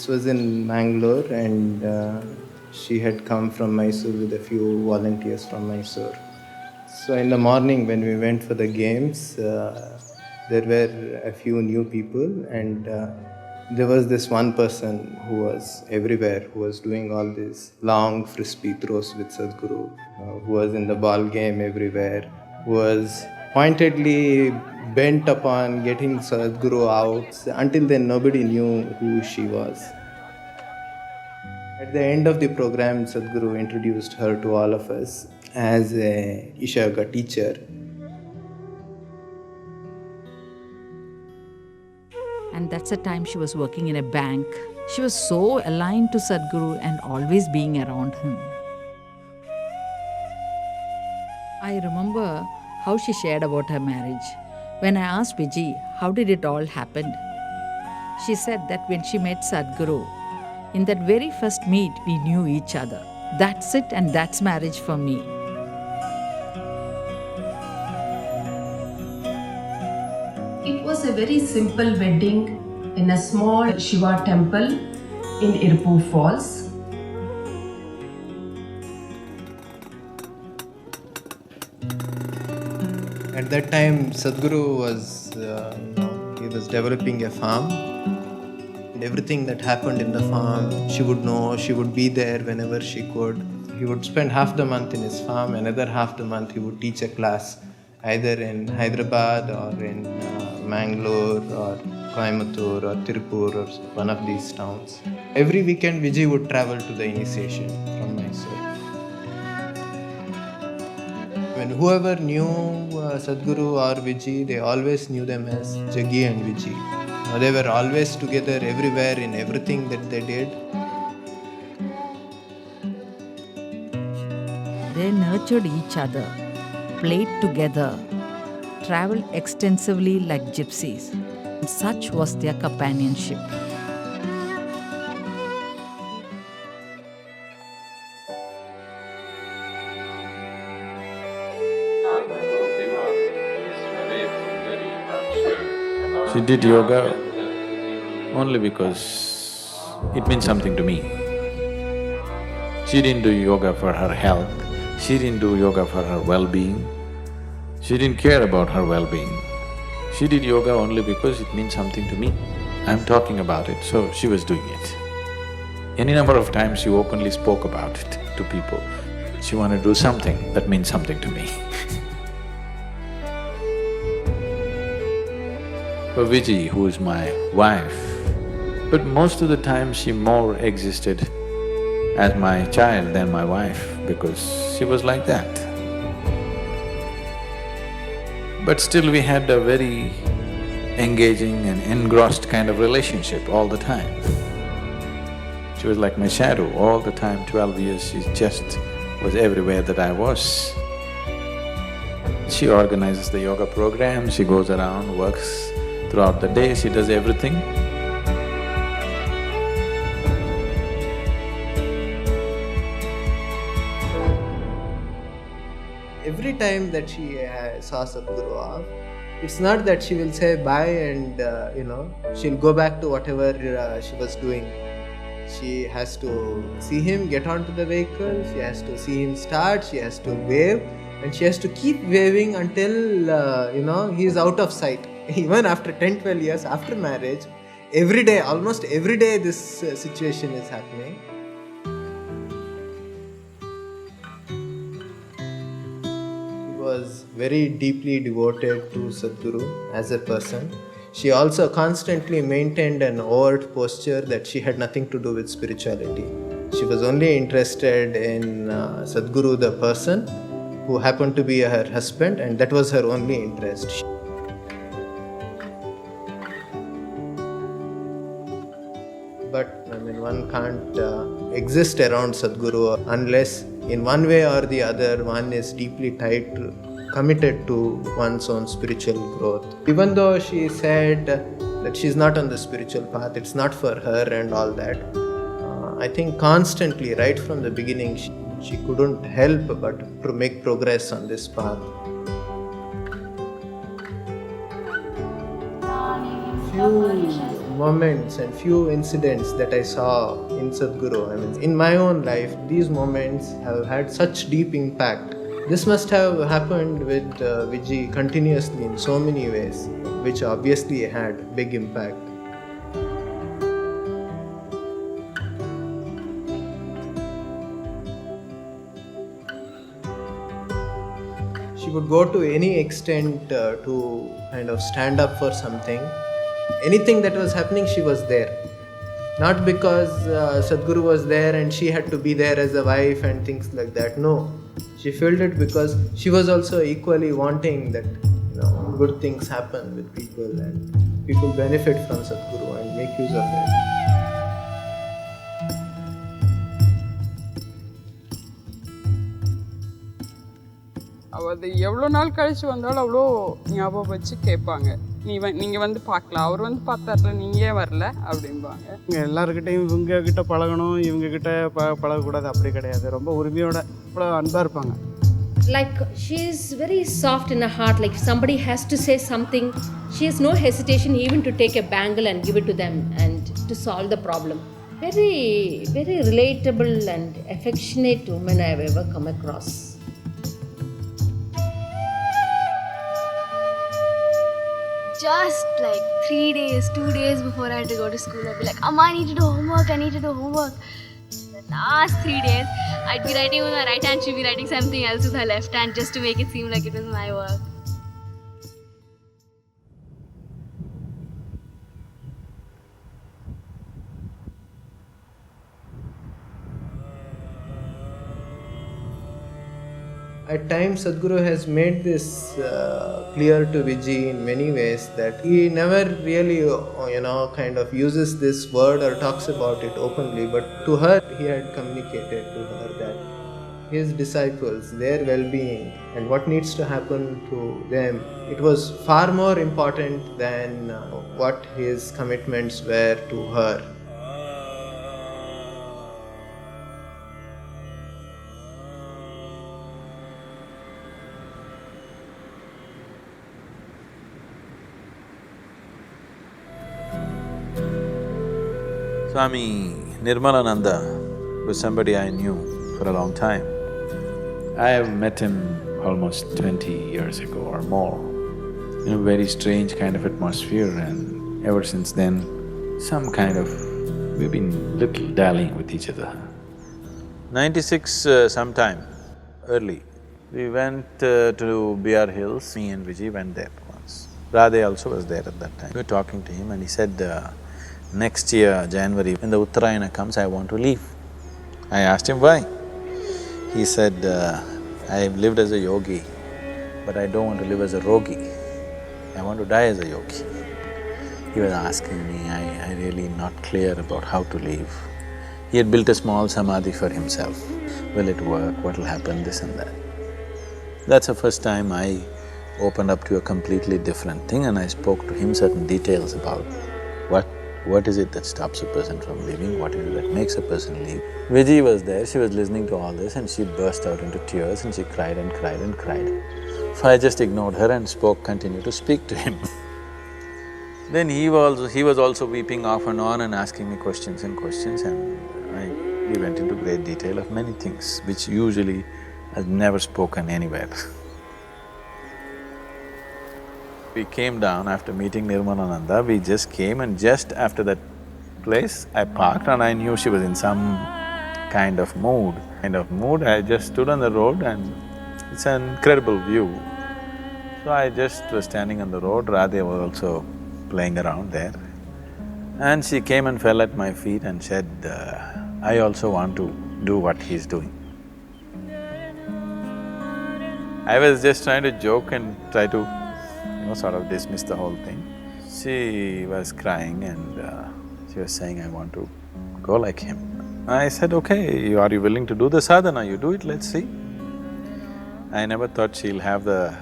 This was in Mangalore, and she had come from Mysore with a few volunteers from Mysore. So in the morning when we went for the games, there were a few new people, and there was this one person who was everywhere, who was doing all these long frisbee throws with Sadhguru, who was in the ball game everywhere, who was pointedly bent upon getting Sadhguru out. Until then, nobody knew who she was. At the end of the program, Sadhguru introduced her to all of us as a Isha Yoga teacher. And that's the time she was working in a bank. She was so aligned to Sadhguru and always being around him. I remember how she shared about her marriage. When I asked Vijji, how did it all happen? She said that when she met Sadhguru, in that very first meet, we knew each other. That's it, and that's marriage for me. It was a very simple wedding in a small Shiva temple in Irpur Falls. At that time, Sadhguru was, he was developing a farm. And everything that happened in the farm, she would know, she would be there whenever she could. He would spend half the month in his farm, another half the month he would teach a class, either in Hyderabad or in Mangalore or Coimbatore or Tirupur or one of these towns. Every weekend, Vijji would travel to the initiation from Mysore. When whoever knew Sadhguru or Vijji, they always knew them as Jaggi and Vijji. They were always together everywhere in everything that they did. They nurtured each other, played together, traveled extensively like gypsies. Such was their companionship. She did yoga only because it means something to me. She didn't do yoga for her health, she didn't do yoga for her well-being, she didn't care about her well-being. She did yoga only because it means something to me. I'm talking about it, so she was doing it. Any number of times she openly spoke about it to people. She wanted to do something that means something to me. For Vijji, who is my wife, but most of the time she more existed as my child than my wife because she was like that. But still we had a very engaging and engrossed kind of relationship all the time. She was like my shadow all the time, 12 years, she just was everywhere that I was. She organizes the yoga program, she goes around, works throughout the day, she does everything. Every time that she saw Sadhguru off, it's not that she will say bye and she'll go back to whatever she was doing. She has to see him get onto the vehicle, she has to see him start, she has to wave, and she has to keep waving until he is out of sight. Even after 10-12 years after marriage, every day, almost every day this situation is happening. She was very deeply devoted to Sadhguru as a person. She also constantly maintained an overt posture that she had nothing to do with spirituality. She was only interested in Sadhguru the person, who happened to be her husband, and that was her only interest. But one can't exist around Sadhguru unless in one way or the other one is deeply committed to one's own spiritual growth. Even though she said that she's not on the spiritual path, it's not for her and all that, I think constantly, right from the beginning, she couldn't help but to make progress on this path. Few moments and few incidents that I saw in Sadhguru. I mean, in my own life, these moments have had such deep impact. This must have happened with Vijji continuously in so many ways, which obviously had big impact. She would go to any extent to kind of stand up for something. Anything that was happening, she was there. Not because Sadhguru was there and she had to be there as a wife and things like that. No, she felt it because she was also equally wanting that good things happen with people and people benefit from Sadhguru and make use of it. அது எவ்வளோ நாள் கழிச்சு வந்தாலும் அவ்வளோ ஞாபகம் வச்சு கேட்பாங்க. நீங்கள் வந்து பார்க்கலாம், அவர் வந்து பார்த்தார்ல, நீங்கள் ஏன் வரல அப்படிம்பாங்க. இங்கே எல்லாருக்கிட்டையும் இவங்கக்கிட்ட பழகணும், இவங்கக்கிட்ட பழகக்கூடாது, அப்படி கிடையாது. ரொம்ப உரிமையோட அவ்வளோ அன்பாக இருப்பாங்க. Like she is very soft in her heart. Like if somebody has to say something, she has no hesitation even to take a bangle and give it to them and to solve the problem. Very, very relatable and affectionate woman I have ever come across. Just like 3 days, 2 days before I had to go to school, I'd be like, Amma, I need to do homework, I need to do homework. The last 3 days, I'd be writing with my right hand, she'd be writing something else with her left hand just to make it seem like it was my work. At times, Sadhguru has made this clear to Vijji in many ways that he never really, kind of uses this word or talks about it openly, but to her, he had communicated to her that his disciples, their well-being and what needs to happen to them, it was far more important than what his commitments were to her. Swami Nirmalananda was somebody I knew for a long time. I have met him almost 20 years ago or more in a very strange kind of atmosphere, and ever since then, we've been little dallying with each other. 96 sometime early, we went to BR Hills, me and Vijji went there once. Radhe also was there at that time. We were talking to him and he said, next year, January, when the Uttarayana comes, I want to leave. I asked him why. He said, I've lived as a yogi, but I don't want to live as a rogi. I want to die as a yogi. He was asking me, I really not clear about how to live. He had built a small samadhi for himself. Will it work? What will happen? This and that. That's the first time I opened up to a completely different thing, and I spoke to him certain details about what is it that stops a person from leaving, what is it that makes a person leave. Vijji was there, she was listening to all this and she burst out into tears and she cried and cried and cried. So I just ignored her and continued to speak to him. Then he was also weeping off and on and asking me questions and we went into great detail of many things which usually I've never spoken anywhere. We came down after meeting Nirmalananda, we just came, and just after that place, I parked and I knew she was in some kind of mood. I just stood on the road and it's an incredible view. So I just was standing on the road, Radhe was also playing around there. And she came and fell at my feet and said, I also want to do what he's doing. I was just trying to joke and try to sort of dismiss the whole thing. She was crying and she was saying, I want to go like him. I said, okay, are you willing to do the sadhana? You do it, let's see. I never thought she'll have the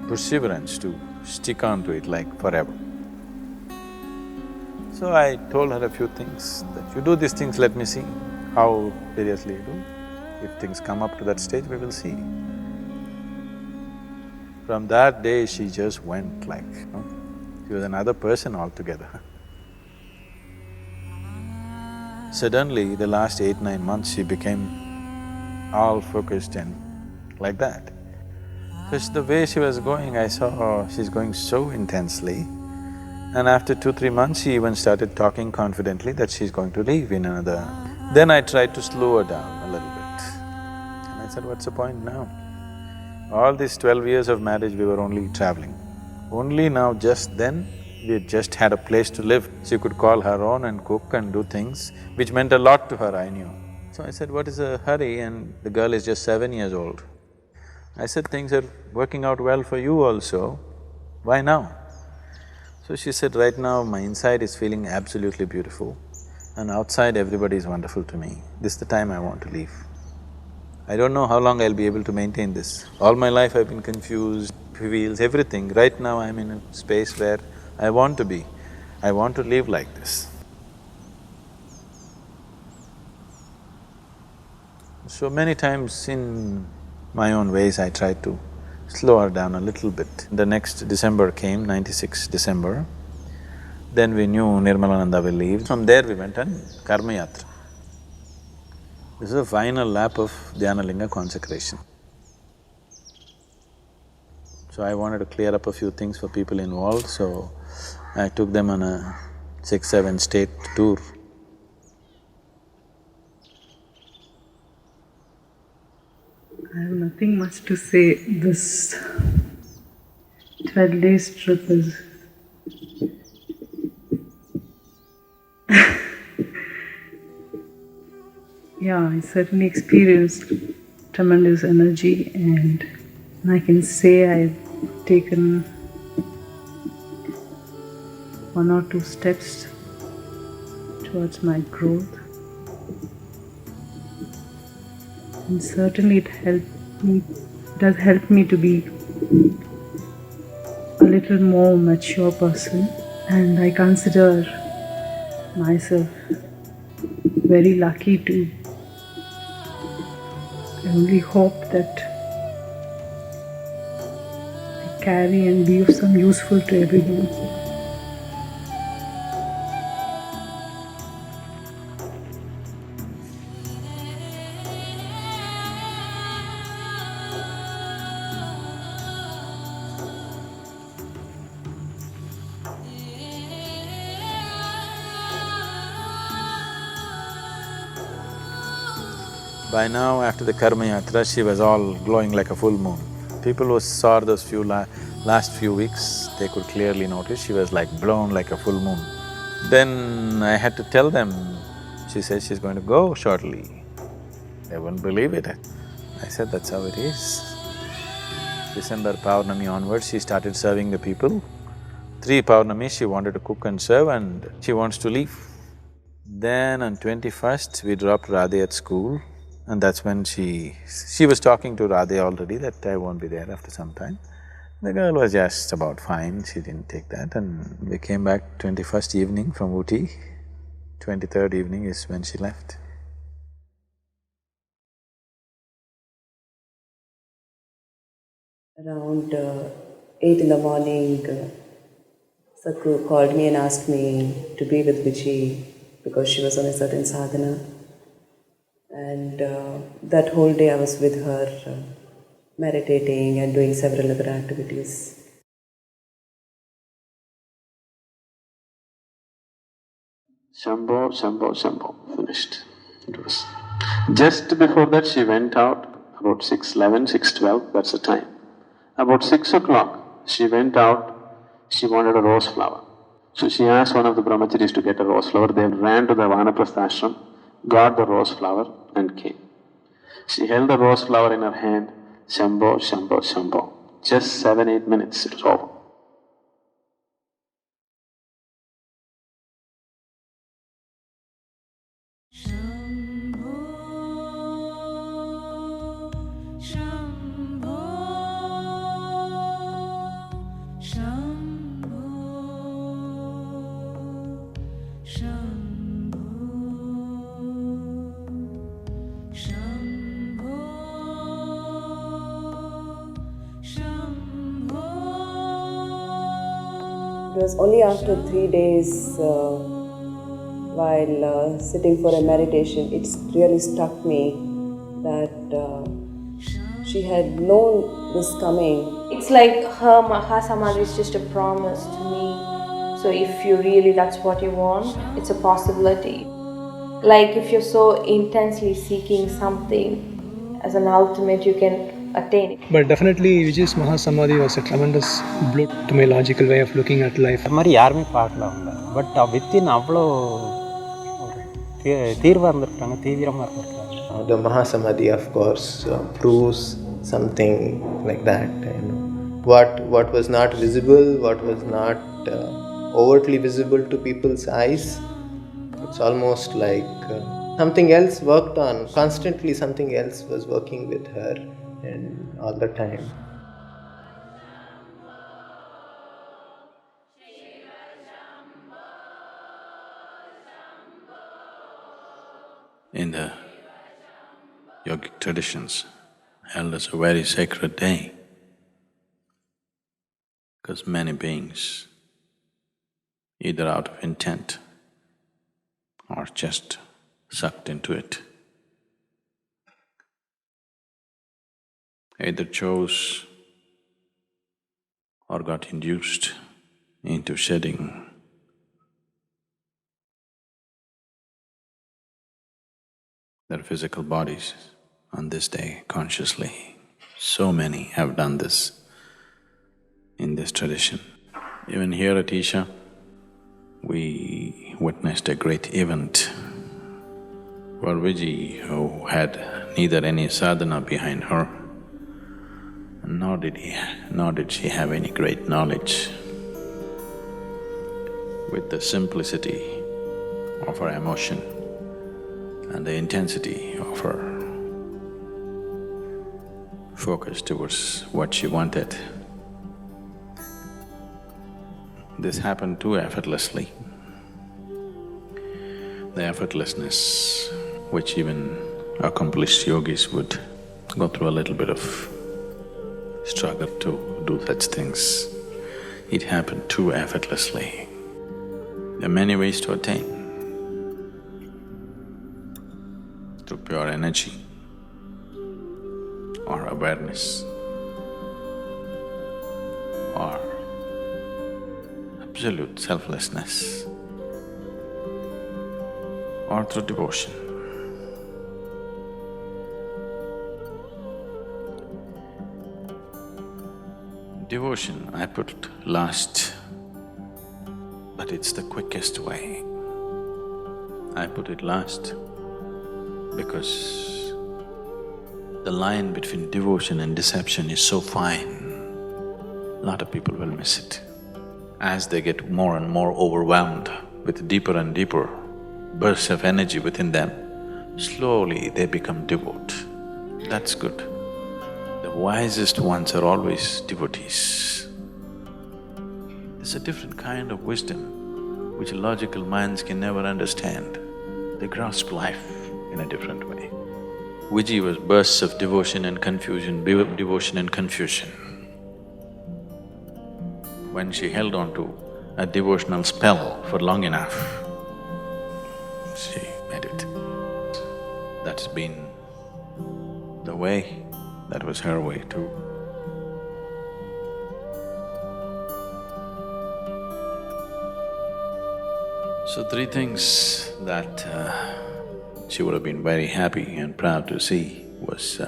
perseverance to stick on to it like forever. So I told her a few things, that you do these things, let me see how seriously you do. If things come up to that stage, we will see. From that day, she just went like, She was another person altogether. Suddenly, the last 8, 9 months, she became all focused and like that. Because the way she was going, I saw she's going so intensely. And after 2, 3 months, she even started talking confidently that she's going to leave in another… Then I tried to slow her down a little bit. And I said, what's the point now? All these 12 years of marriage, we were only traveling. Only now, just then, we had just had a place to live. She could call her own and cook and do things, which meant a lot to her, I knew. So I said, what is the hurry? And the girl is just 7 years old. I said, things are working out well for you also, why now? So she said, right now my inside is feeling absolutely beautiful and outside everybody is wonderful to me. This is the time I want to leave. I don't know how long I'll be able to maintain this. All my life I've been confused, feels everything. Right now I'm in a space where I want to be. I want to live like this. So many times in my own ways I tried to slow her down a little bit. The next December came, 96 December. Then we knew Nirmalananda will leave. From there we went on Karma Yatra. This is the final lap of Dhyanalinga consecration. So I wanted to clear up a few things for people involved, so I took them on a 6, 7 state tour. I have nothing much to say. This 12 days trip is yeah, I certainly experienced tremendous energy, and I can say I've taken 1 or 2 steps towards my growth. And certainly it does help me to be a little more mature person, and I consider myself very lucky to… I only hope that I carry and be of some useful to everyone. By now, after the Karma Yatra, she was all glowing like a full moon. People who saw those last few weeks, they could clearly notice she was like blown like a full moon. Then I had to tell them, she says she's going to go shortly. They wouldn't believe it. I said, that's how it is. December Paurnami onwards, she started serving the people. 3 Paurnami, she wanted to cook and serve and she wants to leave. Then on 21st, we dropped Radhe at school. And that's when she was talking to Radhe already that I won't be there after some time. The girl was just about fine, she didn't take that, and we came back 21st evening from Ooty. 23rd evening is when she left. Around 8 in the morning, Sadhguru called me and asked me to be with Vijji because she was on a certain sadhana. And that whole day I was with her, meditating and doing several other activities. Shambho, Shambho, Shambho, finished. It was… Just before that she went out, about 6:11, 6:12, that's the time. About 6 o'clock, she went out, she wanted a rose flower. So she asked one of the brahmacharis to get a rose flower. They ran to the Vanaprastha ashram, got the rose flower and came. She held the rose flower in her hand, Shambho, Shambho, Shambho. Just 7, 8 minutes, it was over. Shambho, was only after 3 days while sitting for a meditation, it really struck me that she had known this coming. It's like her Mahasamadhi is just a promise to me. So if you really, that's what you want, it's a possibility. Like if you're so intensely seeking something as an ultimate, you can attain it. But definitely Vijay's Mahasamadhi was a tremendous blow to my logical way of looking at life. அது மாதிரி யாருமே பார்க்கல அவங்க. But within அவ்வளோ தீர்வாக இருந்திருக்காங்க, தீவிரமாக இருந்திருக்காங்க. The Mahasamadhi, of course, proves something like that. You know, what was not visible, what was not overtly visible to people's eyes, it's almost like something else worked on. Constantly something else was working with her, and all the time. In the yogic traditions, held as a very sacred day, because many beings, either out of intent or just sucked into it, either chose or got induced into shedding their physical bodies on this day consciously. So many have done this in this tradition. Even here at Isha, we witnessed a great event for Vijji, who had neither any sadhana behind her, nor did she have any great knowledge. With the simplicity of her emotion and the intensity of her focus towards what she wanted, this happened too effortlessly. The effortlessness which even accomplished yogis would go through a little bit of struggle to do such things. It happened too effortlessly. There are many ways to attain. Through pure energy or awareness or absolute selflessness or through devotion. Devotion I put last, but it's the quickest way. I put it last because the line between devotion and deception is so fine, a lot of people will miss it. As they get more and more overwhelmed with deeper and deeper bursts of energy within them, slowly they become devout. That's good. The wisest ones are always devotees. It's a different kind of wisdom which logical minds can never understand. They grasp life in a different way. Vijji was bursts of devotion and confusion, devotion and confusion. When she held on to a devotional spell for long enough, she made it. That's been the way, that was her way too. So three things that she would have been very happy and proud to see was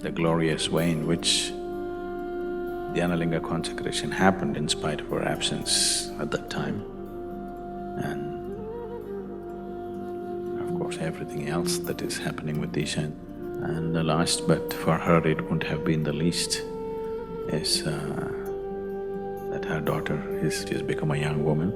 the glorious way in which the Analinga consecration happened in spite of her absence at that time, and of course everything else that is happening with Isha. And the last, but for her it wouldn't have been the least, is that her daughter she's become a young woman.